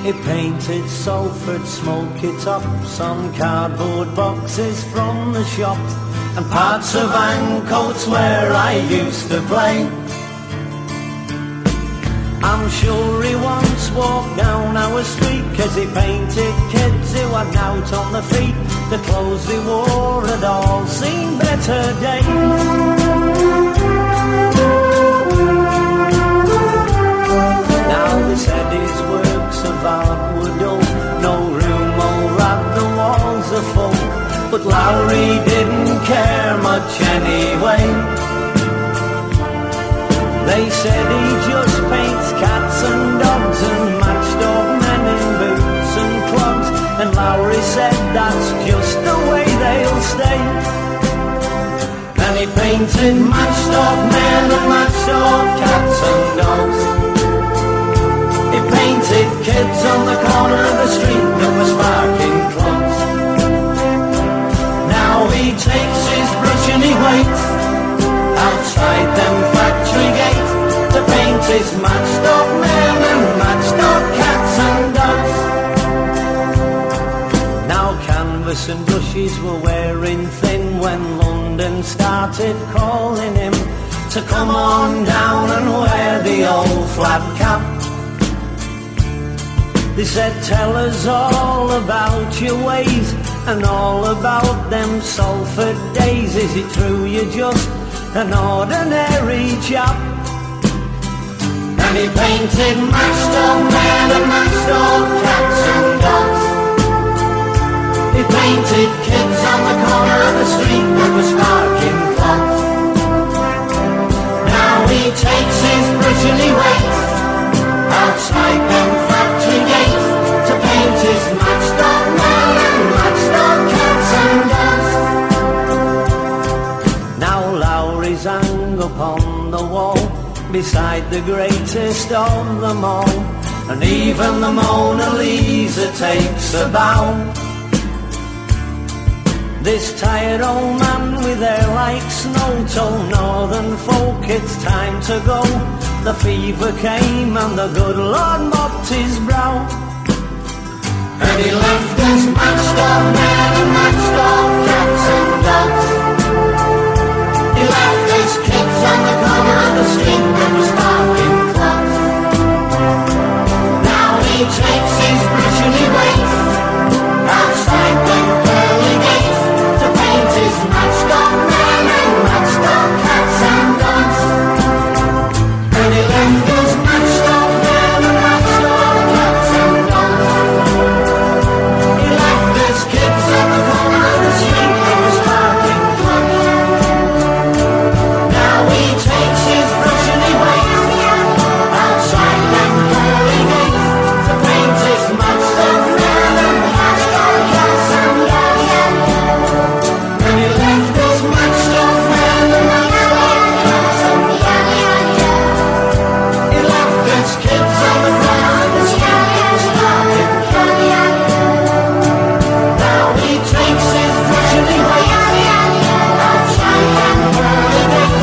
He painted Salford smoky tops on cardboard boxes from the shops, and parts of Ancoats where I used to play. I'm sure he once walked down our street, 'cause he painted kids who had out on the feet. The clothes they wore had all seen better days. Now they said his works of art were dull, no room or at the walls are full, but Lowry didn't care much anyway. They said he just paints cats and dogs and matched up men in boots and clogs, and Lowry said that's just the way they'll stay. And he painted matched up men and matched up cats and dogs. He painted kids on the corner of the street that were sparking clogs. Now he takes his brush and he waits outside them factory gates to paint his matched up men and matched up cats and dogs. Now canvas and brushes were wearing thin when London started calling him to come on down and wear the old flat cap. They said, tell us all about your ways and all about them Salford days. Is it true you're just an ordinary chap? And he painted matched up men and matched up cats and dogs. He painted kids on the corner of the street that were sparking clogs. Now he takes his brush and he waits outside them factory gates to paint his matched up men and matched up cats and dogs. Now Lowry's hung upon the wall beside the greatest of them all, and even the Mona Lisa takes a bow. This tired old man with hair like snow told northern folk it's time to go. The fever came and the good Lord mopped his brow, and he left us matched up men and matched up cats and dogs. He left us kids on the corner of the street that was sparking clogs. Now he takes his brush and he waits outside them pearly gates to paint his matched up men and matched up cats and dogs. And he left us matched up men and matched up cats and dogs. He left us kids on the corner of the street that was sparking clogs. Now he takes his brush and he waits outside them pearly gates to paint his matched up men and matched up cats and dogs. And he left us matched up men and matched up cats and dogs. He left us kids on the corner of the street that was sparking clogs. Now he takes his brush and he waits outside them pearly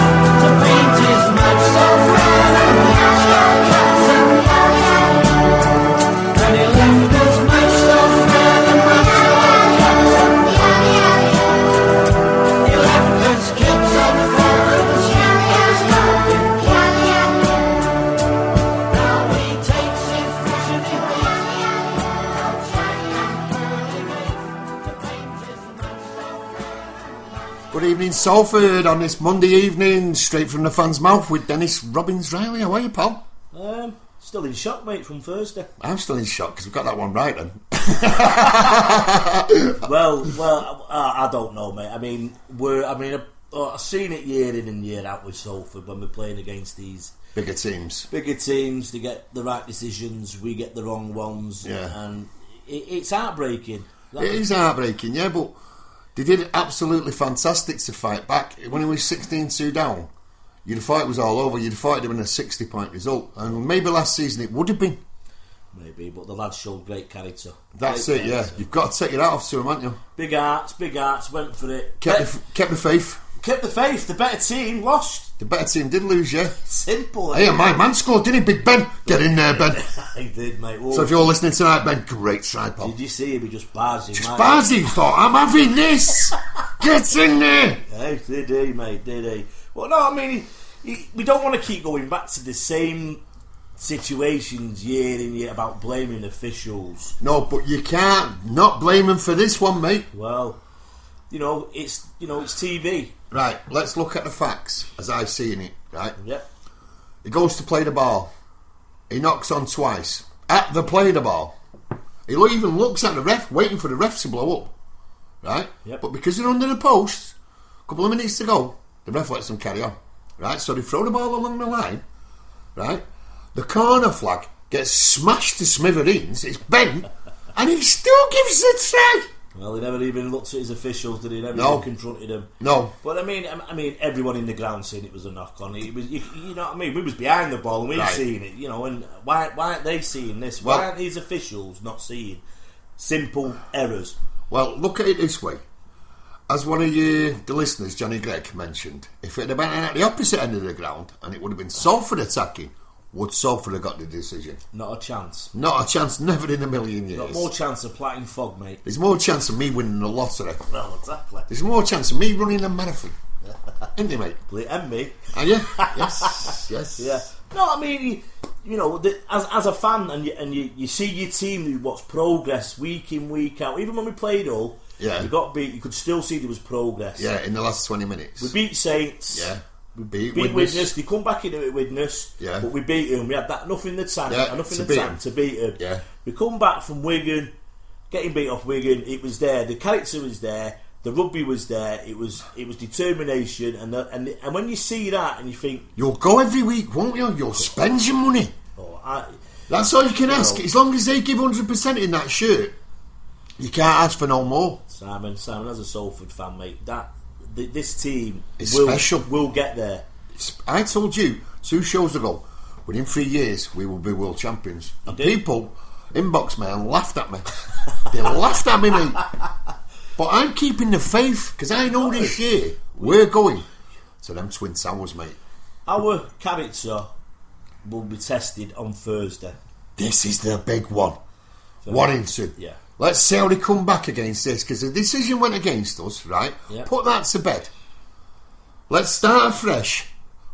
gates to paint his matched up men and matched up cats and dogs. And he left us matched up men and matched up cats and dogs. He left us kids on the corner of the street that was sparking clogs. Now he takes his brush and he waits outside them pearly gates to paint his matched up men. Good evening, Salford, on this Monday evening, straight from the fan's mouth with Dennis Robbins-Riley. How are you, pal? Still in shock, mate, from Thursday. I'm still in shock because we've got that one right then. Well, I don't know, mate. I mean, I've seen it year in and year out with Salford when we're playing against these Bigger teams. they get the right decisions, we get the wrong ones, Yeah. and it's heartbreaking. It is heartbreaking, yeah, but they did absolutely fantastic to fight back. When it was 16-2 down, you'd have thought it was all over. You'd have thought it'd have been a 60-point result. And maybe last season it would have been. Maybe, but the lads showed great character. That's Great it, yeah. character. You've got to take your hat off to them, haven't you? Big hearts, went for it. Kept the faith. Kept the faith. The better team lost. The better team did lose, yeah. Simple. Hey, and my man scored, didn't he, Big Ben? Get in there, Ben. He did, mate. Whoa. So if you're listening tonight, Ben, great tripod. Did you see him? He just bars him. Just Barzy thought, I'm having this. Get in there. Yeah, did he, mate? Did he? Well, no, I mean, we don't want to keep going back to the same situations year in year about blaming officials. No, but you can't not blame them for this one, mate. Well, it's TV. Right, let's look at the facts as I see in it. Right. Yep. He goes to play the ball. He knocks on twice at the play the ball. He even looks at the ref, waiting for the ref to blow up. Right? Yep. But because they're under the post, a couple of minutes to go, the ref lets them carry on. Right? So they throw the ball along the line. Right? The corner flag gets smashed to smithereens. It's bent, and he still gives it a try. Well, he never even looked at his officials, did he? Never No. even confronted them. No. But I mean, everyone in the ground seen it was a knock on. It was, you know what I mean? We was behind the ball and we Right. seen it. And why aren't they seeing this? Why aren't these officials not seeing simple errors? Well, look at it this way. As one of the listeners, Johnny Gregg, mentioned, if it had been at the opposite end of the ground and it would have been Salford attacking, would Salford have got the decision? Not a chance. Not a chance, never in a million years. Got more chance of platting fog, mate. There's more chance of me winning the lottery. Well, exactly. There's more chance of me running a marathon. Isn't there, mate? And me. Are you? Yes. Yes. Yeah. No, I mean, as a fan, and you see your team do what's progress week in, week out. Even when we played Hull, we got beat. You could still see there was progress. Yeah, in the last 20 minutes. We beat Saints. Yeah. We beat Widnes. They come back into it with Widnes. Yeah. But we beat them. We had that enough in the tank. Yeah, enough in to the beat tank 'em. to beat them. Yeah. We come back from Wigan, getting beat off Wigan. It was there. The character was there. The rugby was there. It was determination. And when you see that and you think, You'll go every week, won't you? You'll spend your money. oh, That's all you can ask. As long as they give 100% in that shirt, you can't ask for no more. Simon, as a Salford fan, mate, this team It's special. will get there. I told you 2 shows ago, within 3 years we will be world champions. And did. people inboxed me and laughed at me. They laughed at me, mate. But I'm keeping the faith because I know this year we're going to them Twin Towers, mate. Our character will be tested on Thursday. This is the big one. Warrington. Yeah. Let's see how they come back against this because the decision went against us, right? Yeah. Put that to bed. Let's start afresh.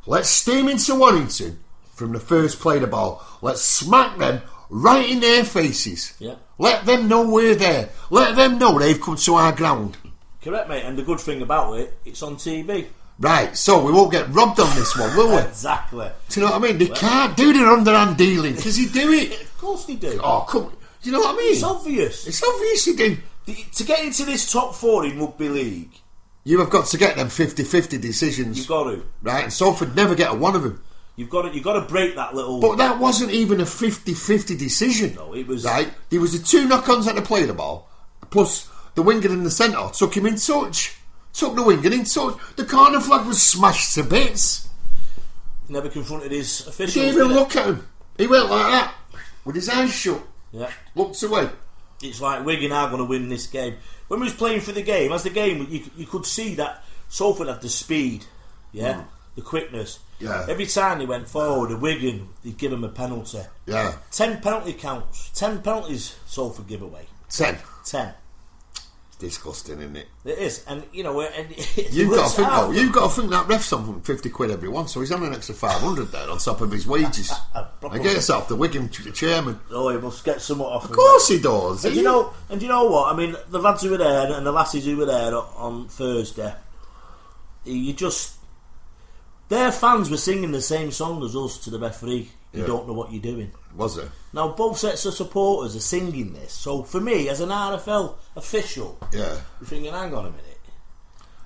Let's steam into Warrington from the first play the ball. Let's smack them right in their faces. Yeah. Let them know we're there. Let them know they've come to our ground. Correct, mate. And the good thing about it, it's on TV. Right, so we won't get robbed on this one, will we? Exactly. Do you know what I mean? They can't do their underhand dealing because they do it. Of course they do. Oh, come on. Do you know what I mean? It's obvious. It's obvious they do. To get into this top 4 in rugby league, You have got to get them 50-50 decisions. you've got to. Right, and Salford never get a one of them. You've got to break that little. But that wasn't even a 50-50 decision. No, it was. Right? There was the 2 knock-ons at the play the ball, plus the winger in the centre took him in touch. Took the winger in touch. The corner flag was smashed to bits. He never confronted his officials. Didn't even did he? look at him. He went like that, with his eyes shut. Yeah. Looked away. It's like Wigan are going to win this game. When we was playing for the game, you could see that Salford had the speed, the quickness. Yeah. Every time they went forward, at Wigan, they'd give them a penalty. Yeah. 10 penalty counts. 10 penalties Salford give away. 10. 10. Disgusting, isn't it? It is, and You've got to think that ref's on £50 every one, so he's on an extra 500 there on top of his wages. And get yourself the Wigan chairman. Oh, he must get some off. Of course he does. And you know what? I mean, the lads who were there and the lasses who were there on Thursday, their fans were singing the same song as us to the referee. You don't know what you're doing. Was it? Now both sets of supporters are singing this. So for me, as an RFL official, Yeah. you're thinking, hang on a minute,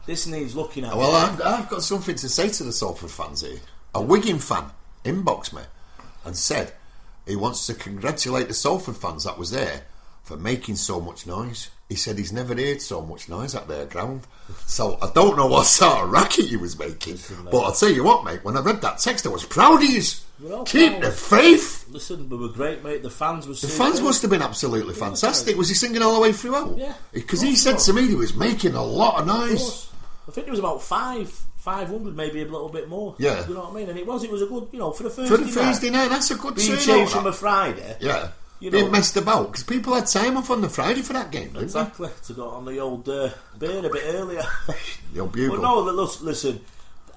this needs looking at. Well, I've got something to say to the Salford fans here. A Wigan fan inboxed me and said he wants to congratulate the Salford fans that was there for making so much noise. He said he's never heard so much noise at their ground. So I don't know what sort of racket he was making. But I'll tell you what, mate, when I read that text I was proud of you. Keep the faith. Listen, we were great, mate. The fans were. The fans must have been absolutely fantastic. Was he singing all the way throughout? Yeah. Because he said to me he was making a lot of noise. I think there was about five 500, maybe a little bit more. Yeah. You know what I mean? And it was a good, for the Thursday night, that's a good being turnout. changed from a Friday. Yeah. Being messed about, because people had time off on the Friday for that game, didn't Exactly. To go on the old beer a bit earlier. The old bugle. But no, listen,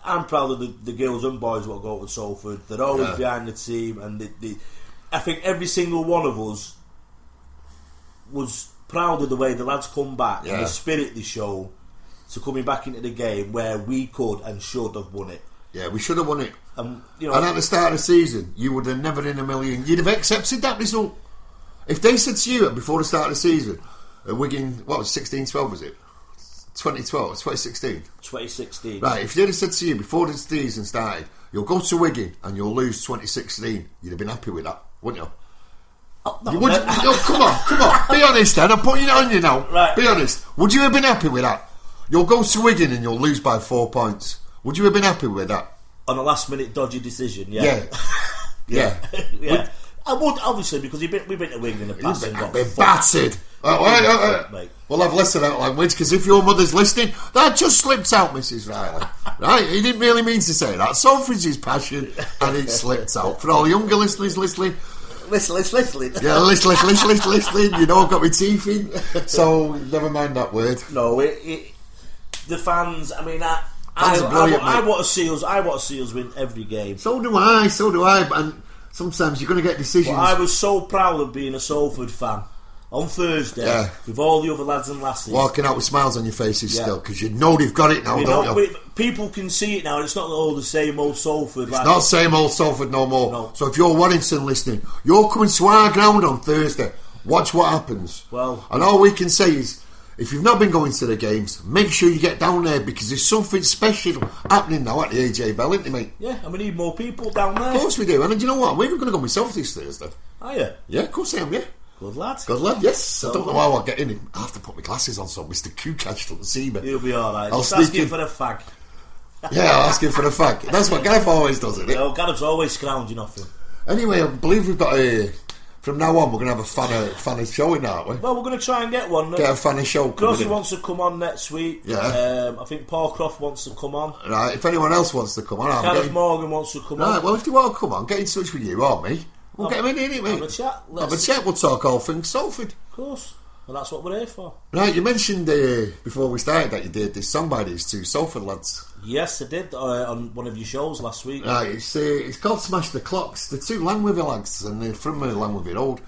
I'm proud of the girls and boys what go to Salford. They're always behind the team, and I think every single one of us was proud of the way the lads come back and the spirit they show to coming back into the game where we could and should have won it. Yeah, we should have won it. And at the start of the season, you would have never in a million. You'd have accepted that result. If they said to you before the start of the season, Wigan, what was 16-12, was it? 2012, 2016? 2016. Right, if they'd have said to you before the season started, you'll go to Wigan and you'll lose 2016, you'd have been happy with that, wouldn't you? Oh, no, you would, no, come on, be honest then, I'm putting it on you now. Right. Be honest, would you have been happy with that? You'll go to Wigan and you'll lose by 4 points. Would you have been happy with that? On a last minute dodgy decision, yeah. Yeah. Yeah. I would, obviously, because we've been to Wigan in the past and got battered. We'll have less of that language, because if your mother's listening, that just slipped out, Mrs. Riley. Right? He didn't really mean to say that. Salford's his passion, and it slipped out. For all younger listeners listening, Listening. Yeah, listening. You know I've got my teeth in, so never mind that word. No, the fans. I mean, I want to see us. I want to see us win every game. So do I. And sometimes you're going to get decisions. But I was so proud of being a Salford fan on Thursday with all the other lads and lasses walking out with smiles on your faces still, because you know they've got it now, don't you? People can see it now. It's not all the same old Salford. It's not same old Salford no more. No. So if you're Warrington listening, you're coming to our ground on Thursday. Watch what happens. And all we can say is, if you've not been going to the games, make sure you get down there, because there's something special happening now at the AJ Bell, isn't it, mate? Yeah, and we need more people down there. Of course we do. And you know what? We're even going to go myself this Thursday. Are you? Yeah, of course I am, yeah. Good lad, yes. I don't know how I'll get in. I have to put my glasses on so Mr. Kukash doesn't see me. He'll be alright. Just ask him for a fag. Yeah, I'll ask him for a fag. That's what Gareth always does, isn't it? No, Gareth's always scrounging off him. Anyway, I believe we've got from now on, we're going to have a fanny show in, aren't we? Well, we're going to try and get one. Get a fanny show. Crosby wants to come on next week. Yeah. I think Paul Croft wants to come on. Right, if anyone else wants to come on, Gareth Morgan wants to come on. Right, well, if they want to come on, get in touch with you or me. We'll get them in, innit, mate? Have a chat. Have a chat, we'll talk all things Salford. Of course. Well, that's what we're here for. Right, you mentioned before we started that you did this song by these two Salford lads. Yes, I did, on one of your shows last week. Right, it's called Smash the Clocks. They're two Langwithy lads, and they're from Langwithy Road.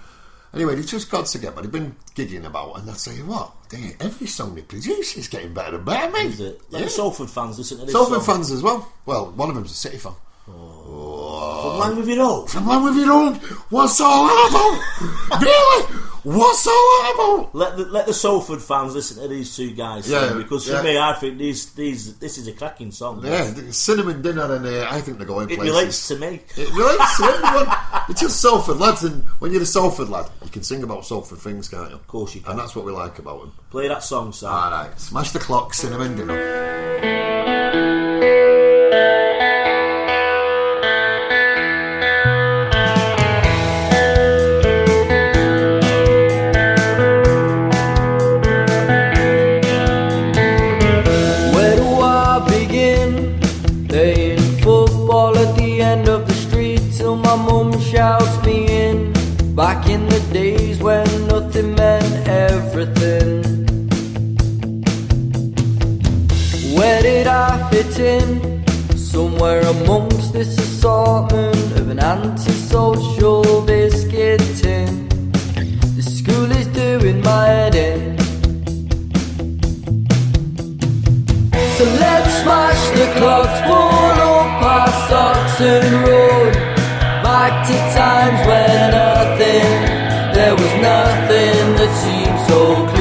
Anyway, they've just got together, they've been gigging about, and I tell you what, every song they produce is getting better and better, mate. Is it? Like the Salford fans listen to this Salford song. fans as well. Well, one of them's a City fan. From Langwithy Road? From Langwithy Road? What's all that about? Really? What's all that about? Let the Salford fans listen to these two guys sing, because for me, I think this is a cracking song. Yeah, cinnamon dinner, and I think they're going places. It relates to me. It relates to everyone. It's just Salford lads, and when you're a Salford lad, you can sing about Salford things, can't you? Of course you can. And that's what we like about them. Play that song, Sam. Alright, Smash the Clock, cinnamon dinner. Shouts me in, back in the days when nothing meant everything. Where did I fit in? Somewhere amongst this assortment of an antisocial biscuit tin. The school is doing my head in. So let's smash the clocks, pull up our socks and road back to times when there was nothing that seemed so close.